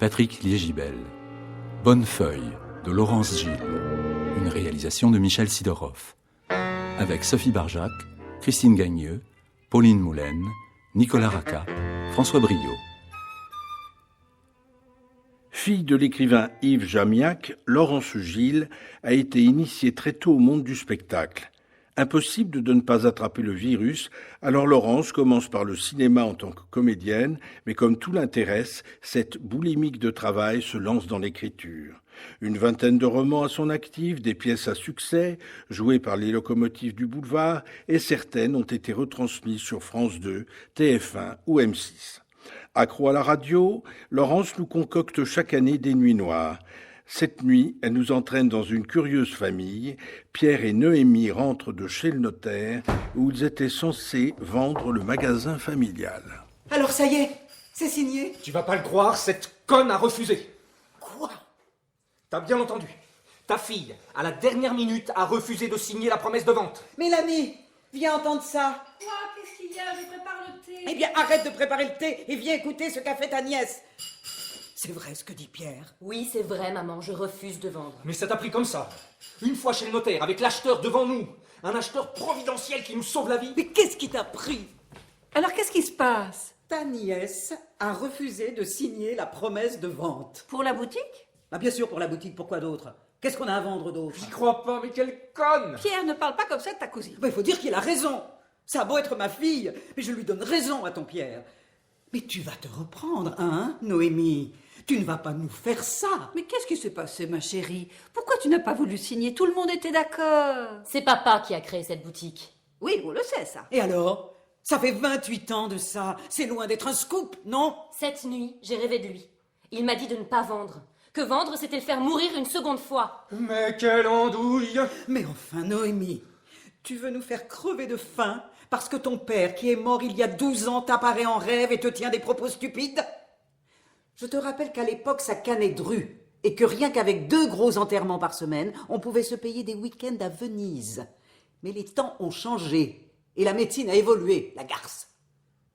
Patrick Liégibel. Bonnefeuille de Laurence Gilles. Une réalisation de Michel Sidorov. Avec Sophie Barjac, Christine Gagneux, Pauline Moulaine, Nicolas Racah, François Briot. Fille de l'écrivain Yves Jamiac, Laurence Gilles a été initiée très tôt au monde du spectacle. Impossible de ne pas attraper le virus, alors Laurence commence par le cinéma en tant que comédienne, mais comme tout l'intéresse, cette boulimique de travail se lance dans l'écriture. Une vingtaine de romans à son actif, des pièces à succès, jouées par les locomotives du boulevard, et certaines ont été retransmises sur France 2, TF1 ou M6. Accro à la radio, Laurence nous concocte chaque année des nuits noires. Cette nuit, elle nous entraîne dans une curieuse famille. Pierre et Noémie rentrent de chez le notaire où ils étaient censés vendre le magasin familial. Alors ça y est, c'est signé. Tu vas pas le croire, cette conne a refusé. Quoi? T'as bien entendu. Ta fille, à la dernière minute, a refusé de signer la promesse de vente. Mélanie, viens entendre ça. Quoi? Qu'est-ce qu'il y a? Je prépare le thé. Eh bien, arrête de préparer le thé et viens écouter ce qu'a fait ta nièce. C'est vrai ce que dit Pierre. Oui, c'est vrai, maman, je refuse de vendre. Mais ça t'a pris comme ça. Une fois chez le notaire, avec l'acheteur devant nous. Un acheteur providentiel qui nous sauve la vie. Mais qu'est-ce qui t'a pris? Alors qu'est-ce qui se passe? Ta nièce a refusé de signer la promesse de vente. Pour la boutique? Bah bien sûr pour la boutique, pourquoi d'autre? Qu'est-ce qu'on a à vendre d'autre? J'y crois pas, mais quelle conne! Pierre, ne parle pas comme ça de ta cousine. Il faut dire qu'il a raison. Ça a beau être ma fille, mais je lui donne raison à ton Pierre. Mais tu vas te reprendre, hein, Noémie? Tu ne vas pas nous faire ça. Mais qu'est-ce qui s'est passé, ma chérie? Pourquoi tu n'as pas voulu signer? Tout le monde était d'accord. C'est papa qui a créé cette boutique. Oui, on le sait, ça. Et alors? Ça fait 28 ans de ça. C'est loin d'être un scoop, non? Cette nuit, j'ai rêvé de lui. Il m'a dit de ne pas vendre. Que vendre, c'était le faire mourir une seconde fois. Mais quelle andouille! Mais enfin, Noémie, tu veux nous faire crever de faim parce que ton père, qui est mort il y a 12 ans, t'apparaît en rêve et te tient des propos stupides? Je te rappelle qu'à l'époque, ça canait dru, et que rien qu'avec 2 gros enterrements par semaine, on pouvait se payer des week-ends à Venise. Mais les temps ont changé, et la médecine a évolué, la garce.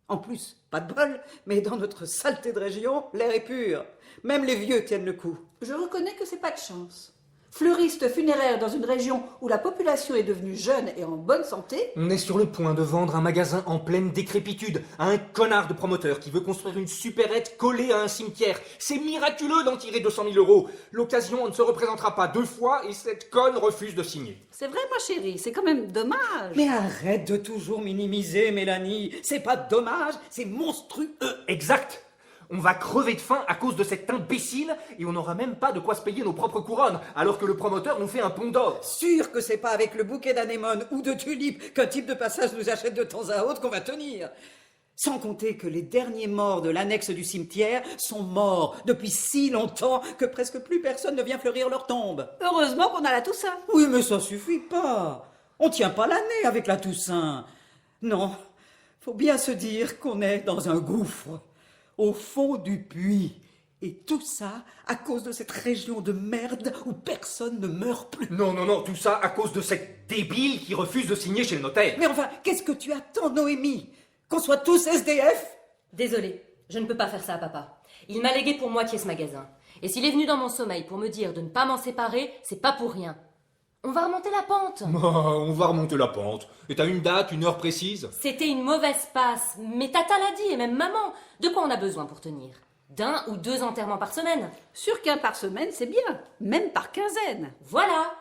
En plus, pas de bol, mais dans notre saleté de région, l'air est pur. Même les vieux tiennent le coup. Je reconnais que c'est pas de chance. Fleuriste funéraire dans une région où la population est devenue jeune et en bonne santé. On est sur le point de vendre un magasin en pleine décrépitude à un connard de promoteur qui veut construire une supérette collée à un cimetière. C'est miraculeux d'en tirer 200 000 €. L'occasion ne se représentera pas 2 fois et cette conne refuse de signer. C'est vrai, ma chérie, c'est quand même dommage. Mais arrête de toujours minimiser, Mélanie. C'est pas dommage, c'est monstrueux. Exact. On va crever de faim à cause de cet imbécile et on n'aura même pas de quoi se payer nos propres couronnes, alors que le promoteur nous fait un pont d'or. Sûr que c'est pas avec le bouquet d'anémones ou de tulipes qu'un type de passage nous achète de temps à autre qu'on va tenir. Sans compter que les derniers morts de l'annexe du cimetière sont morts depuis si longtemps que presque plus personne ne vient fleurir leur tombe. Heureusement qu'on a la Toussaint. Oui, mais ça suffit pas. On tient pas l'année avec la Toussaint. Non, faut bien se dire qu'on est dans un gouffre, au fond du puits. Et tout ça à cause de cette région de merde où personne ne meurt plus. Non, tout ça à cause de cette débile qui refuse de signer chez le notaire. Mais enfin, qu'est-ce que tu attends, Noémie? Qu'on soit tous SDF? Désolée, je ne peux pas faire ça à papa. Il m'a légué pour moitié ce magasin. Et s'il est venu dans mon sommeil pour me dire de ne pas m'en séparer, c'est pas pour rien. On va remonter la pente. On va remonter la pente. Et t'as une date, une heure précise? C'était une mauvaise passe, mais tata l'a dit et même maman. De quoi on a besoin pour tenir? D'1 ou 2 enterrements par semaine. Sûr qu'un par semaine, c'est bien. Même par quinzaine. Voilà.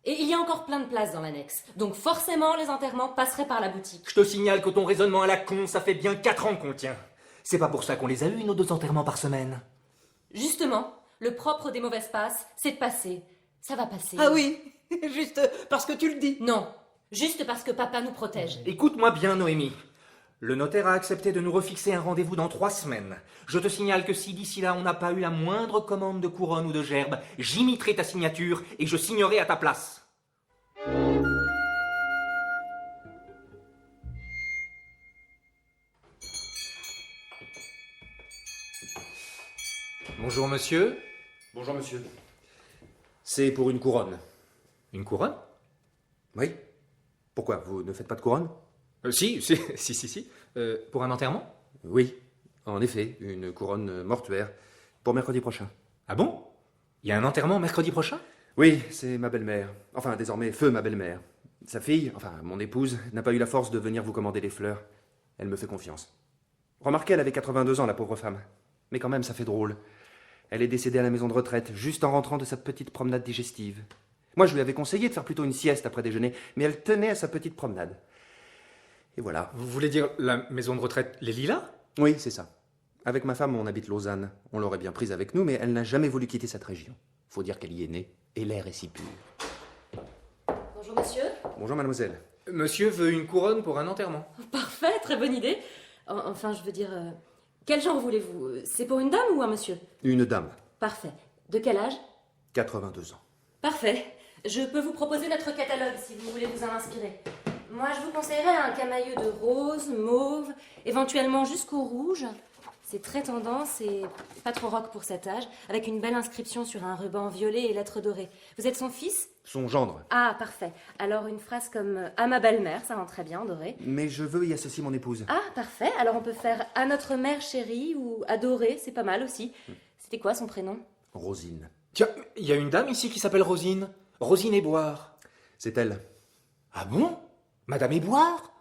Et il y a encore plein de places dans l'annexe. Donc forcément, les enterrements passeraient par la boutique. Je te signale que ton raisonnement à la con, ça fait bien 4 ans qu'on le tient. C'est pas pour ça qu'on les a eu, nos 2 enterrements par semaine. Justement, le propre des mauvaises passes, c'est de passer. Ça va passer. Ah oui, juste parce que tu le dis. Non, juste parce que papa nous protège. Écoute-moi bien, Noémie. Le notaire a accepté de nous refixer un rendez-vous dans 3 semaines. Je te signale que si d'ici là on n'a pas eu la moindre commande de couronne ou de gerbe, j'imiterai ta signature et je signerai à ta place. Bonjour monsieur. Bonjour monsieur. C'est pour une couronne. Une couronne? Oui. Pourquoi, vous ne faites pas de couronne? Si. Pour un enterrement? Oui, en effet, une couronne mortuaire. pour mercredi prochain. Ah bon? Il y a un enterrement mercredi prochain? Oui, c'est ma belle-mère. Enfin, désormais, feu ma belle-mère. Sa fille, enfin, mon épouse, n'a pas eu la force de venir vous commander des fleurs. Elle me fait confiance. Remarquez, elle avait 82 ans, la pauvre femme. Mais quand même, ça fait drôle. Elle est décédée à la maison de retraite, juste en rentrant de sa petite promenade digestive. Moi, je lui avais conseillé de faire plutôt une sieste après déjeuner, mais elle tenait à sa petite promenade. Et voilà. Vous voulez dire la maison de retraite Les Lilas? Oui, c'est ça. Avec ma femme, on habite Lausanne. On l'aurait bien prise avec nous, mais elle n'a jamais voulu quitter cette région. Faut dire qu'elle y est née, et l'air est si pur. Bonjour monsieur. Bonjour, mademoiselle. Monsieur veut une couronne pour un enterrement. Parfait, très bonne idée. Enfin, je veux dire, quel genre voulez-vous? C'est pour une dame ou un monsieur? Une dame, Parfait. De quel âge? 82 ans. Parfait. Je peux vous proposer notre catalogue si vous voulez vous en inspirer. Moi, je vous conseillerais un camailleux de rose, mauve, éventuellement jusqu'au rouge. C'est très tendance et pas trop rock pour cet âge, avec une belle inscription sur un ruban violet et lettres dorées. Vous êtes son fils? Son gendre. Ah, parfait. Alors une phrase comme « à ma belle-mère », ça rend très bien en doré. Mais je veux y associer mon épouse. Ah, parfait. Alors on peut faire « à notre mère chérie » ou « à doré », c'est pas mal aussi. C'était quoi son prénom? Rosine. Tiens, il y a une dame ici qui s'appelle Rosine. Rosine Éboire. C'est elle. Ah bon? Madame Éboire?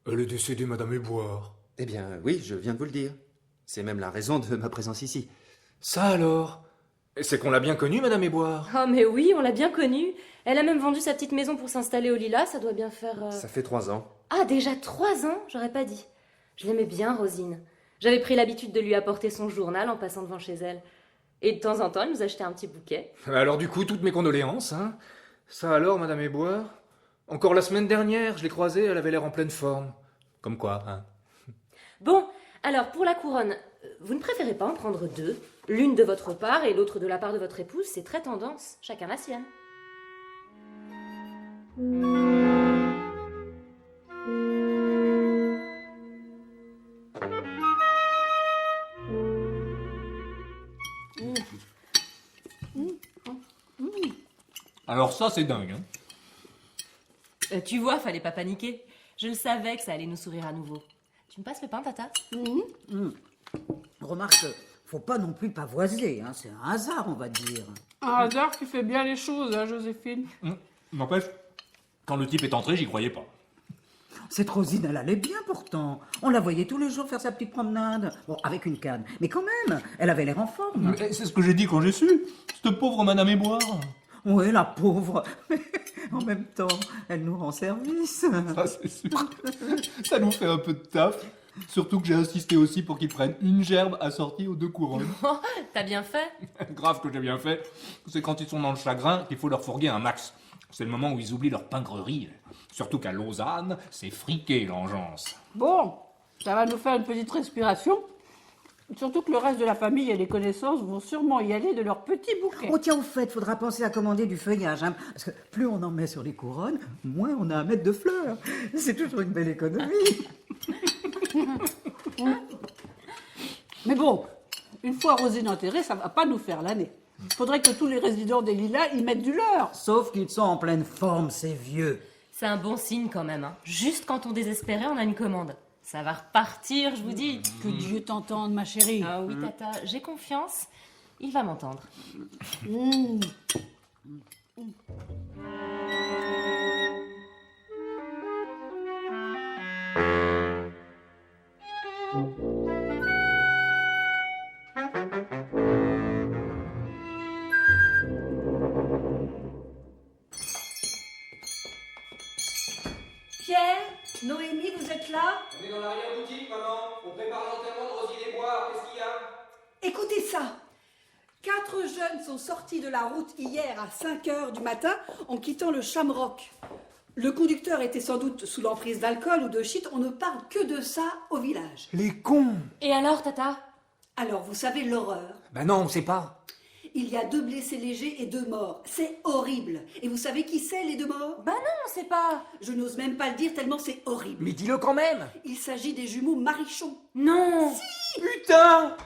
Elle est décédée, Madame Éboire. Eh bien, oui, je viens de vous le dire. C'est même la raison de ma présence ici. Ça alors? C'est qu'on l'a bien connue, Madame Éboire. Oh mais oui, on l'a bien connue. Elle a même vendu sa petite maison pour s'installer au Lilas, ça doit bien faire... Ça fait 3 ans. Ah, déjà 3 ans? J'aurais pas dit. Je l'aimais bien, Rosine. J'avais pris l'habitude de lui apporter son journal en passant devant chez elle. Et de temps en temps, elle nous achetait un petit bouquet. Alors du coup, toutes mes condoléances, hein. Ça alors, Madame Éboire? Encore la semaine dernière, je l'ai croisée, elle avait l'air en pleine forme. Comme quoi, hein. Bon, alors pour la couronne, vous ne préférez pas en prendre 2? L'une de votre part et l'autre de la part de votre épouse, c'est très tendance. Chacun la sienne. Alors ça, c'est dingue. Hein. Tu vois, fallait pas paniquer. Je le savais que ça allait nous sourire à nouveau. Tu me passes le pain, Tata? Remarque, faut pas non plus pavoiser, hein, c'est un hasard, on va dire. Un hasard qui fait bien les choses, hein, Joséphine. N'empêche, quand le type est entré, j'y croyais pas. Cette Rosine, elle allait bien pourtant. On la voyait tous les jours faire sa petite promenade. Bon, avec une canne. Mais quand même, elle avait l'air en forme. Mais c'est ce que j'ai dit quand j'ai su. Cette pauvre Madame Éboire. Oui, la pauvre. Mais en même temps, elle nous rend service. Ça, c'est sûr. Ça nous fait un peu de taf. Surtout que j'ai insisté aussi pour qu'ils prennent une gerbe assortie aux 2 couronnes. Oh, t'as bien fait. Grave que j'ai bien fait. C'est quand ils sont dans le chagrin qu'il faut leur fourguer un max. C'est le moment où ils oublient leur pingrerie. Surtout qu'à Lausanne, c'est friqué l'engeance. Bon, ça va nous faire une petite respiration. Surtout que le reste de la famille et les connaissances vont sûrement y aller de leur petit bouquet. Oh tiens, au fait, faudra penser à commander du feuillage, hein, parce que plus on en met sur les couronnes, moins on a à mettre de fleurs. C'est toujours une belle économie. Mais bon, une fois Rosine enterrée, ça va pas nous faire l'année. Faudrait que tous les résidents des Lilas y mettent du leur. Sauf qu'ils sont en pleine forme, ces vieux. C'est un bon signe quand même. Hein. Juste quand on désespérait, on a une commande. Ça va repartir, je vous dis. Que Dieu t'entende, ma chérie. Ah oui, Tata, j'ai confiance. Il va m'entendre. Pierre, Noémie, vous êtes là? On est dans l'arrière-boutique, maman. On prépare l'enterrement de Rosine Éboire. Qu'est-ce qu'il y a? Écoutez ça. 4 jeunes sont sortis de la route hier à 5 h du matin en quittant le Shamrock. Le conducteur était sans doute sous l'emprise d'alcool ou de shit. On ne parle que de ça au village. Les cons. Et alors, Tata? Alors, vous savez l'horreur. Ben non, on sait pas. Il y a 2 blessés légers et 2 morts. C'est horrible. Et vous savez qui c'est, les 2 morts? Bah non, on sait pas. Je n'ose même pas le dire tellement c'est horrible. Mais dis-le quand même. Il s'agit des jumeaux Marichon. Non. Putain.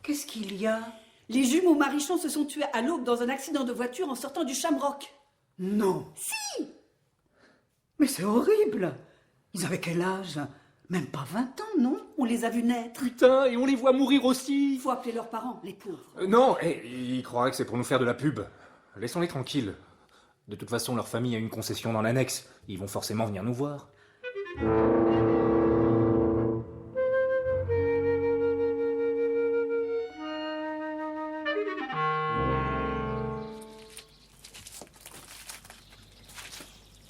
Qu'est-ce qu'il y a? Les jumeaux Marichon se sont tués à l'aube dans un accident de voiture en sortant du Shamrock. Non. Si! Mais c'est horrible. Ils avaient quel âge? Même pas 20 ans, non? On les a vus naître. Putain, et on les voit mourir aussi. Il faut appeler leurs parents, les pauvres. Non, ils croiraient que c'est pour nous faire de la pub. Laissons-les tranquilles. De toute façon, leur famille a une concession dans l'annexe. Ils vont forcément venir nous voir.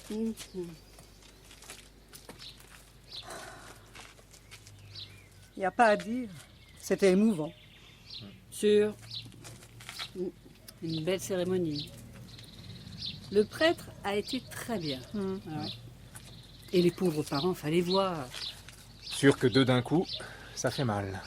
Il n'y a pas à dire. C'était émouvant. Sûr. Une belle cérémonie. Le prêtre a été très bien. Ah ouais. Et les pauvres parents, fallait voir. Sûr que deux d'un coup, ça fait mal.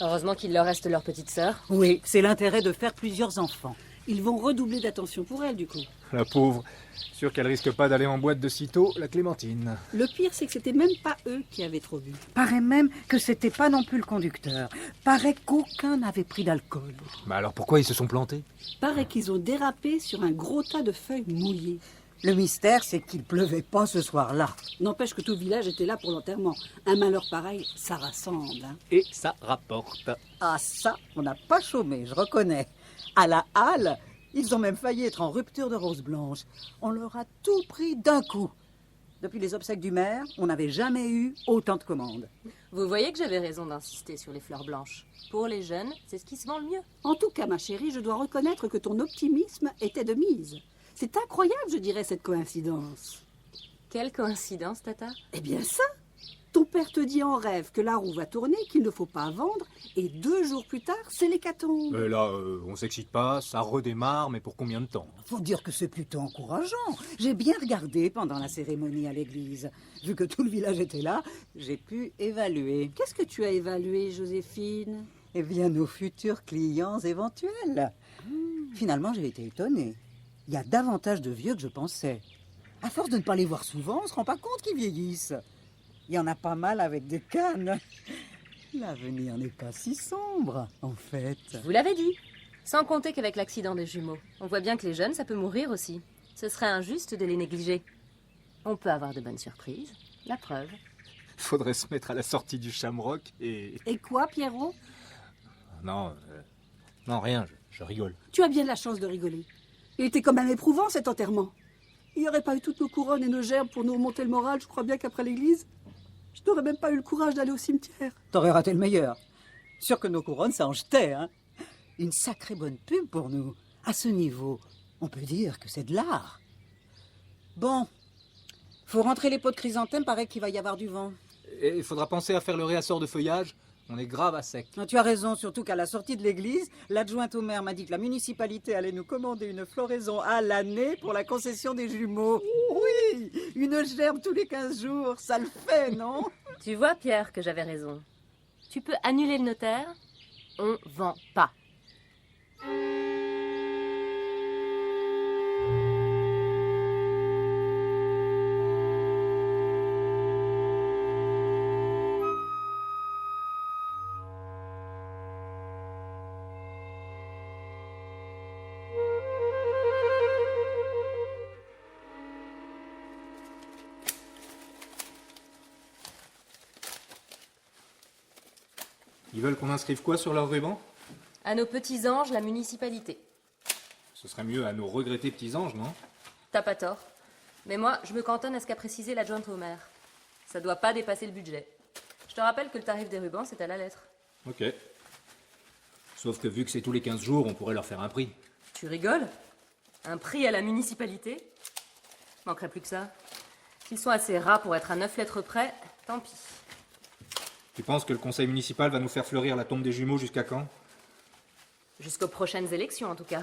Heureusement qu'il leur reste leur petite sœur. Oui, c'est l'intérêt de faire plusieurs enfants. Ils vont redoubler d'attention pour elle, du coup. La pauvre. Sûr qu'elle risque pas d'aller en boîte de sitôt, la Clémentine. Le pire, c'est que c'était même pas eux qui avaient trop bu. Paraît même que c'était pas non plus le conducteur. Paraît qu'aucun n'avait pris d'alcool. Bah alors pourquoi ils se sont plantés? Paraît qu'ils ont dérapé sur un gros tas de feuilles mouillées. Le mystère, c'est qu'il pleuvait pas ce soir-là. N'empêche que tout le village était là pour l'enterrement. Un malheur pareil, ça rassemble. Hein. Et ça rapporte. Ah ça, on n'a pas chômé, je reconnais. À la halle, ils ont même failli être en rupture de rose blanche. On leur a tout pris d'un coup. Depuis les obsèques du maire, on n'avait jamais eu autant de commandes. Vous voyez que j'avais raison d'insister sur les fleurs blanches. Pour les jeunes, c'est ce qui se vend le mieux. En tout cas, ma chérie, je dois reconnaître que ton optimisme était de mise. C'est incroyable, je dirais, cette coïncidence. Quelle coïncidence, Tata. Eh bien ça, ton père te dit en rêve que la roue va tourner, qu'il ne faut pas vendre, et 2 jours plus tard, c'est l'hécatombe. Là, on s'excite pas, ça redémarre, mais pour combien de temps? Faut dire que c'est plutôt encourageant. J'ai bien regardé pendant la cérémonie à l'église. Vu que tout le village était là, j'ai pu évaluer. Qu'est-ce que tu as évalué, Joséphine? Eh bien, nos futurs clients éventuels. Finalement, j'ai été étonnée. Il y a davantage de vieux que je pensais. À force de ne pas les voir souvent, on se rend pas compte qu'ils vieillissent. Il y en a pas mal avec des cannes. L'avenir n'est pas si sombre, en fait. Je vous l'avais dit. Sans compter qu'avec l'accident des jumeaux, on voit bien que les jeunes, ça peut mourir aussi. Ce serait injuste de les négliger. On peut avoir de bonnes surprises. La preuve. Faudrait se mettre à la sortie du Shamrock et... Et quoi, Pierrot? Non, non, rien, je rigole. Tu as bien de la chance de rigoler. Il était quand même éprouvant, cet enterrement. Il n'y aurait pas eu toutes nos couronnes et nos gerbes pour nous remonter le moral, je crois bien qu'après l'église, je n'aurais même pas eu le courage d'aller au cimetière. T'aurais raté le meilleur. Sûr que nos couronnes, ça en jetait, hein. Une sacrée bonne pub pour nous. À ce niveau, on peut dire que c'est de l'art. Bon, faut rentrer les pots de chrysanthème, paraît qu'il va y avoir du vent. Et il faudra penser à faire le réassort de feuillage. On est grave à sec. Non, tu as raison, surtout qu'à la sortie de l'église, l'adjointe au maire m'a dit que la municipalité allait nous commander une floraison à l'année pour la concession des jumeaux. Oui, une gerbe tous les 15 jours, ça le fait, non? Tu vois, Pierre, que j'avais raison. Tu peux annuler le notaire. On vend pas. Ils veulent qu'on inscrive quoi sur leur ruban? À nos petits anges, la municipalité. Ce serait mieux à nos regrettés petits anges, non? T'as pas tort. Mais moi, je me cantonne à ce qu'a précisé l'adjointe au maire. Ça doit pas dépasser le budget. Je te rappelle que le tarif des rubans, c'est à la lettre. Ok. Sauf que vu que c'est tous les 15 jours, on pourrait leur faire un prix. Tu rigoles? Un prix à la municipalité? Manquerait plus que ça. S'ils sont assez ras pour être à 9 lettres près, tant pis. Tu penses que le conseil municipal va nous faire fleurir la tombe des jumeaux jusqu'à quand? Jusqu'aux prochaines élections, en tout cas.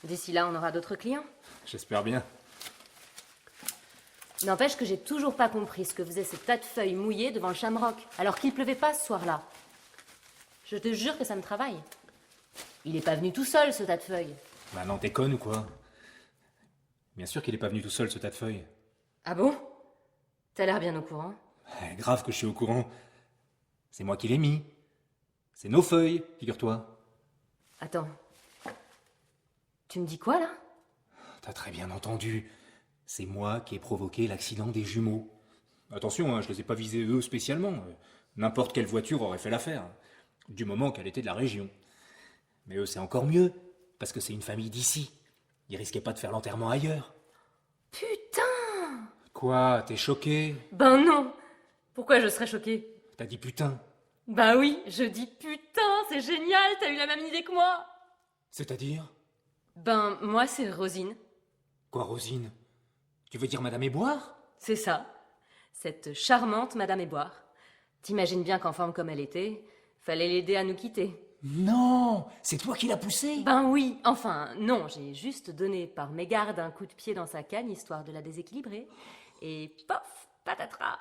D'ici là, on aura d'autres clients. J'espère bien. N'empêche que j'ai toujours pas compris ce que faisait ce tas de feuilles mouillées devant le Shamrock, alors qu'il pleuvait pas ce soir-là. Je te jure que ça me travaille. Il est pas venu tout seul, ce tas de feuilles. Bah non, t'es conne ou quoi? Bien sûr qu'il est pas venu tout seul, ce tas de feuilles. Ah bon? T'as l'air bien au courant. Grave que je suis au courant. C'est moi qui l'ai mis. C'est nos feuilles, figure-toi. Attends. Tu me dis quoi, là? T'as très bien entendu. C'est moi qui ai provoqué l'accident des jumeaux. Attention, hein, je les ai pas visés eux spécialement. N'importe quelle voiture aurait fait l'affaire, du moment qu'elle était de la région. Mais eux, c'est encore mieux, parce que c'est une famille d'ici. Ils risquaient pas de faire l'enterrement ailleurs. Putain! Quoi, t'es choqué? Ben non! Pourquoi je serais choquée? T'as dit putain. Ben oui, je dis putain, c'est génial, t'as eu la même idée que moi! C'est-à-dire? Ben, moi, c'est Rosine. Quoi, Rosine? Tu veux dire Madame Éboire? C'est ça. Cette charmante Madame Éboire. T'imagines bien qu'en forme comme elle était, fallait l'aider à nous quitter. Non! C'est toi qui l'as poussée? Ben oui, enfin, non, j'ai juste donné par mégarde un coup de pied dans sa canne, histoire de la déséquilibrer. Et pof, patatras.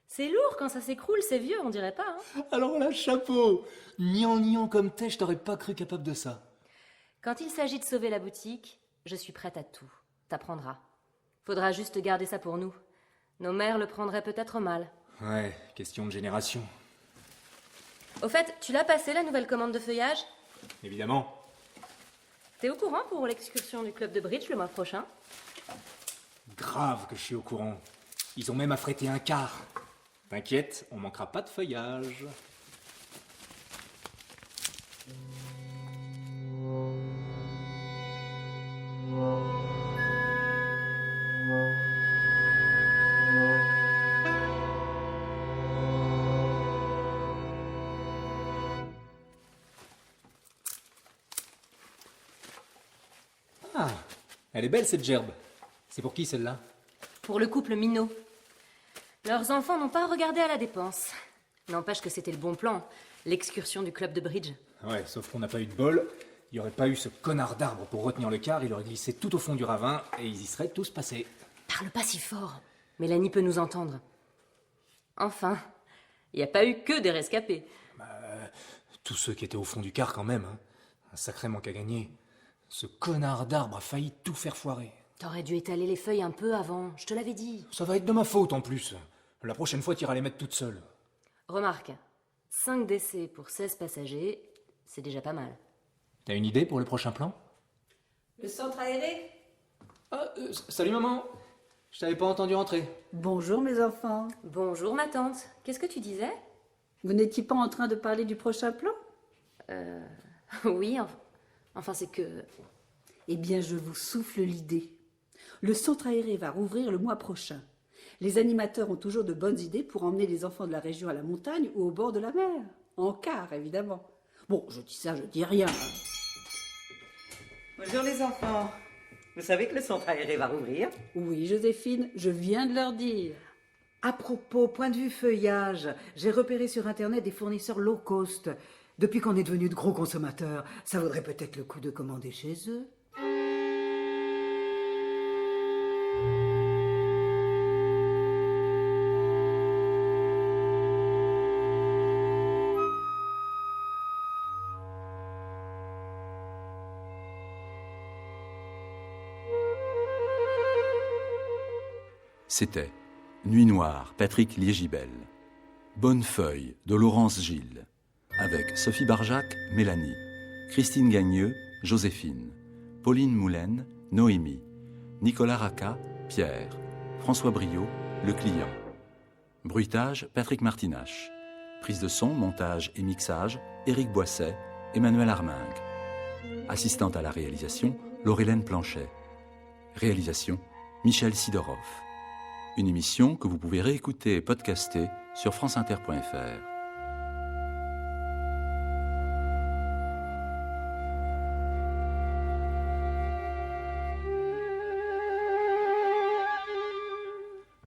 C'est lourd quand ça s'écroule, c'est vieux, on dirait pas, hein? Alors là, chapeau! Niant comme t'es, je t'aurais pas cru capable de ça. Quand il s'agit de sauver la boutique, je suis prête à tout. T'apprendras. Faudra juste garder ça pour nous. Nos mères le prendraient peut-être mal. Ouais, question de génération. Au fait, tu l'as passé la nouvelle commande de feuillage? Évidemment. T'es au courant pour l'excursion du club de bridge le mois prochain? Grave que je suis au courant. Ils ont même affrété un car. T'inquiète, on manquera pas de feuillage. Ah, elle est belle cette gerbe. C'est pour qui celle-là? Pour le couple Minot. Leurs enfants n'ont pas regardé à la dépense. N'empêche que c'était le bon plan, l'excursion du club de bridge. Ouais, sauf qu'on n'a pas eu de bol. Il n'y aurait pas eu ce connard d'arbre pour retenir le car, il aurait glissé tout au fond du ravin et ils y seraient tous passés. Parle pas si fort. Mélanie peut nous entendre. Enfin, il n'y a pas eu que des rescapés. Tous ceux qui étaient au fond du car quand même. Hein. Un sacré manque à gagner. Ce connard d'arbre a failli tout faire foirer. T'aurais dû étaler les feuilles un peu avant, je te l'avais dit. Ça va être de ma faute en plus. La prochaine fois, t'iras les mettre toutes seules. Remarque, 5 décès pour 16 passagers, c'est déjà pas mal. T'as une idée pour le prochain plan? Le centre aéré? Ah, salut maman. Je t'avais pas entendu entrer. Bonjour mes enfants. Bonjour ma tante, qu'est-ce que tu disais? Vous n'étiez pas en train de parler du prochain plan? Oui, enfin c'est que... Eh bien, je vous souffle l'idée. Le centre aéré va rouvrir le mois prochain. Les animateurs ont toujours de bonnes idées pour emmener les enfants de la région à la montagne ou au bord de la mer. En car, évidemment. Bon, je dis ça, je dis rien. Bonjour les enfants. Vous savez que le centre aéré va rouvrir? Oui, Joséphine, je viens de leur dire. À propos, point de vue feuillage, j'ai repéré sur Internet des fournisseurs low cost. Depuis qu'on est devenus de gros consommateurs, ça vaudrait peut-être le coup de commander chez eux. C'était Nuit Noire, Patrick Liégibel. Bonne Feuille de Laurence Gilles. Avec Sophie Barjac, Mélanie. Christine Gagneux, Joséphine. Pauline Moulaine, Noémie. Nicolas Racca, Pierre. François Briot, le client. Bruitage, Patrick Martinache. Prise de son, montage et mixage, Éric Boisset, Emmanuel Armingue. Assistante à la réalisation, Laurélène Planchet. Réalisation, Michel Sidorov. Une émission que vous pouvez réécouter et podcaster sur franceinter.fr.